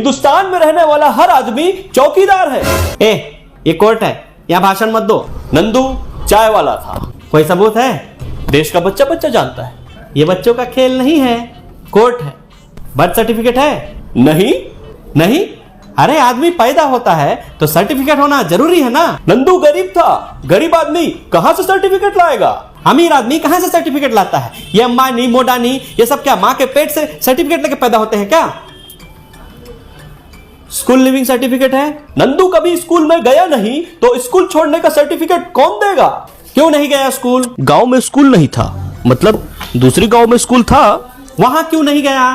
हिंदुस्तान में रहने वाला हर आदमी चौकीदार है। ये कोर्ट है, यहाँ भाषण मत दो। नंदू चाय वाला था। कोई सबूत है? देश का बच्चा बच्चा जानता है। ये बच्चों का खेल नहीं है, कोर्ट है। बर्थ सर्टिफिकेट है? नहीं। अरे आदमी पैदा होता है तो सर्टिफिकेट होना जरूरी है ना। नंदू गरीब था, गरीब आदमी कहां से सर्टिफिकेट लाएगा? अमीर आदमी कहां से सर्टिफिकेट लाता है? ये अंबानी मोडानी ये सब क्या माँ के पेट से सर्टिफिकेट लेके पैदा होते हैं क्या? स्कूल लिविंग सर्टिफिकेट है? नंदू कभी स्कूल में गया नहीं तो स्कूल छोड़ने का सर्टिफिकेट कौन देगा? क्यों नहीं गया स्कूल? गांव में स्कूल नहीं था, मतलब दूसरी गांव में स्कूल था। वहां क्यों नहीं गया?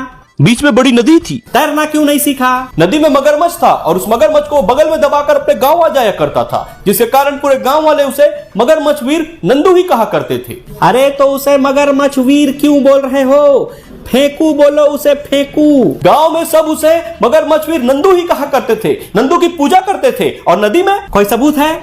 बीच में बड़ी नदी थी। तैरना क्यों नहीं सीखा? नदी में मगरमच्छ था और उस मगरमच्छ को बगल में दबाकर अपने गांव आ जाया करता था, जिसके कारण पूरे गांव वाले उसे मगरमच्छ वीर नंदू ही कहा करते थे। अरे तो उसे मगरमच्छ वीर क्यों बोल रहे हो? फेंकू बोलो उसे, फेंकू। गांव में सब उसे मगरमच्छ वीर नंदू ही कहा करते थे, नंदू की पूजा करते थे। और नदी में कोई सबूत है?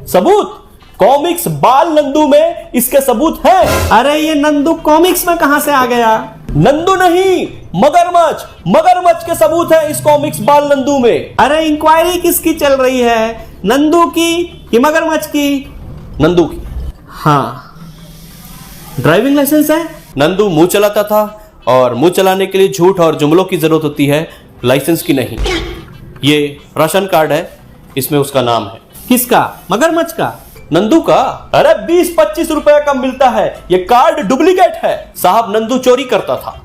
सबूत कॉमिक्स बाल नंदू में इसके सबूत है। अरे ये नंदू कॉमिक्स में कहां से आ गया? नंदू नहीं, मगरमच्छ के सबूत है इस कॉमिक्स बाल नंदू में। अरे इंक्वायरी किसकी चल रही है, नंदू की कि मगरमच्छ की? नंदू की। हाँ। ड्राइविंग लाइसेंस है? नंदू मुंह चलाता था और मुंह चलाने के लिए झूठ और जुमलों की जरूरत होती है, लाइसेंस की नहीं। ये राशन कार्ड है, इसमें उसका नाम है। किसका? मगरमच्छ का? नंदू का। अरे 20-25 रुपए का मिलता है, ये कार्ड डुप्लीकेट है। साहब नंदू चोरी करता था,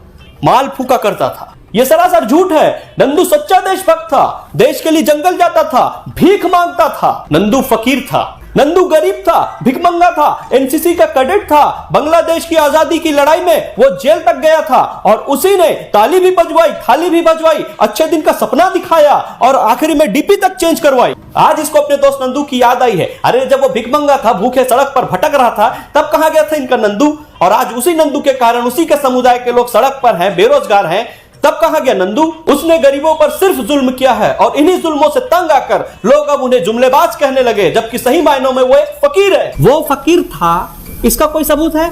माल फूका करता था, ये सरासर झूठ है। नंदू सच्चा देशभक्त था, देश के लिए जंगल जाता था, भीख मांगता था। नंदू फकीर था, नंदू गरीब था, भिखमंगा था, एनसीसी का कैडेट था। बांग्लादेश की आजादी की लड़ाई में वो जेल तक गया था और उसी ने ताली भी बजवाई, थाली भी बजवाई, अच्छे दिन का सपना दिखाया और आखिरी में डीपी तक चेंज करवाई। आज इसको अपने दोस्त नंदू की याद आई है। अरे जब वो भिखमंगा था, भूखे सड़क पर भटक रहा था, तब कहां गया था इनका नंदू? और आज उसी नंदू के कारण उसी के समुदाय के लोग सड़क पर हैं, बेरोजगार हैं। तब कहा गया नंदू? उसने गरीबों पर सिर्फ जुल्म किया है और इन्हीं जुल्मों से तंग आकर लोग अब उन्हें जुमलेबाज कहने लगे, जबकि सही मायनों में वो एक फकीर है। वो फकीर था, इसका कोई सबूत है?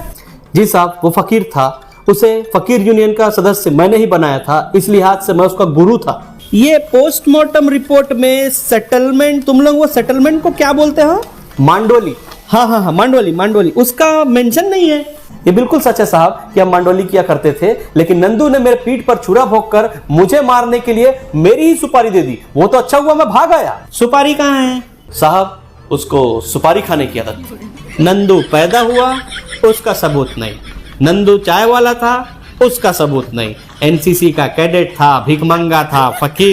जी साहब, वो फकीर था। उसे फकीर यूनियन का सदस्य मैंने ही बनाया था, इस लिहाज से मैं उसका गुरु था। ये पोस्टमार्टम रिपोर्ट में सेटलमेंट, तुम लोग वो सेटलमेंट को क्या बोलते हो? मांडोली। हाँ, मांडोली, उसका मेंशन नहीं है। ये बिल्कुल सच है साहब कि हम मांडोली किया करते थे, लेकिन नंदू ने मेरे पीठ पर छुरा भोंककर मुझे मारने के लिए मेरी ही सुपारी दे दी। वो तो अच्छा हुआ मैं भाग आया। सुपारी कहाँ है? साहब उसको सुपारी खाने की आदत थी। नंदू पैदा हुआ, उसका सबूत नहीं। नंदू चाय वाला था, उसका सबूत नहीं। एनसीसी का कैडेट था, भिखमंगा था, फकीर